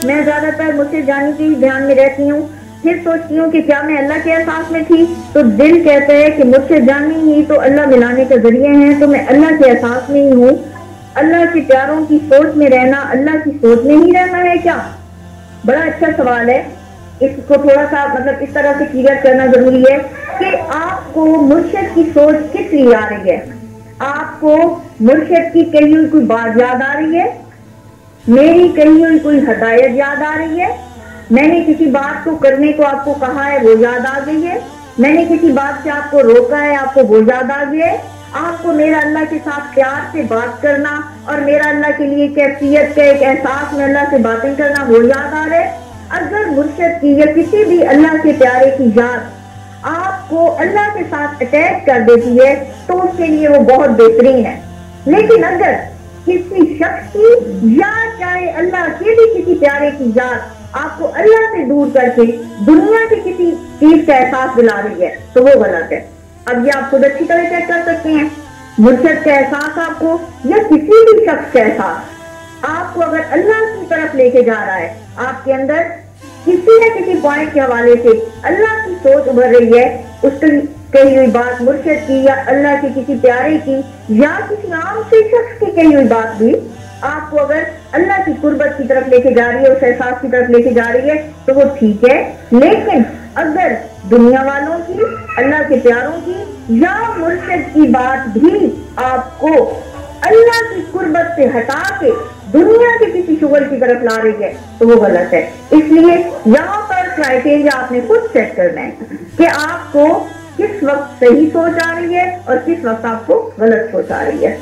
میں زیادہ تر مرشد جانی کے ہی دھیان میں رہتی ہوں، پھر سوچتی ہوں کہ کیا میں اللہ کے احساس میں تھی، تو دل کہتا ہے کہ مرشد جانی ہی تو اللہ ملانے کا ذریعہ ہیں، تو میں اللہ کے احساس میں ہی ہوں۔ اللہ کے پیاروں کی سوچ میں رہنا اللہ کی سوچ میں ہی رہنا ہے کیا؟ بڑا اچھا سوال ہے، اس کو تھوڑا سا اس طرح سے کلیئر کرنا ضروری ہے کہ آپ کو مرشد کی سوچ کس لیے آ رہی ہے؟ آپ کو مرشد کی کہی ہوئی کوئی بات یاد آ رہی ہے؟ میری کہی ہوئی کوئی ہدایت یاد آ رہی ہے؟ میں نے کسی بات کو کرنے کو آپ کو کہا ہے وہ یاد آ گئی ہے؟ میں نے کسی بات سے آپ کو روکا ہے آپ کو وہ یاد آ گیا ہے؟ آپ کو میرا اللہ کے ساتھ پیار سے بات کرنا اور میرا اللہ کے لیے کیفیت کا ایک احساس میں اللہ سے باتیں کرنا وہ یاد آ رہا ہے؟ اگر مرشد کی یا کسی بھی اللہ کے پیارے کی یاد آپ کو اللہ کے ساتھ اٹیچ کر دیتی ہے تو اس کے لیے وہ بہت بہترین ہے، لیکن اگر کسی شخص کی یا چاہے اللہ کے بھی کسی پیارے کی یاد آپ کو اللہ سے دور کر کے دنیا کی کسی چیز کا احساس دلا رہی ہے تو وہ غلط ہے۔ اب یہ آپ خود اچھی طرح چیک کر سکتے ہیں، مرشد کا احساس آپ کو یا کسی بھی شخص کا احساس آپ کو اگر اللہ کی طرف لے کے جا رہا ہے، آپ کے اندر کسی نہ کسی پوائنٹ کے حوالے سے اللہ کی سوچ ابھر رہی ہے، اس کی کہی ہوئی بات مرشد کی یا اللہ کے کسی پیارے کی یا کسی عام سے شخص کی کہی ہوئی بات بھی آپ کو اگر اللہ کی قربت کی طرف لے کے جا رہی ہے، اس احساس کی طرف لے کے جا رہی ہے تو وہ ٹھیک ہے، لیکن اگر دنیا والوں کی، اللہ کے پیاروں کی یا مرشد کی بات بھی آپ کو اللہ کی قربت سے ہٹا کے دنیا کے کسی شغل کی طرف لا رہی ہے تو وہ غلط ہے۔ اس لیے یہاں پر کرائٹیریا آپ نے خود سیٹ کرنا ہے کہ آپ کو کس وقت صحیح سوچ آ رہی ہے اور کس وقت آپ کو غلط سوچ آ رہی ہے۔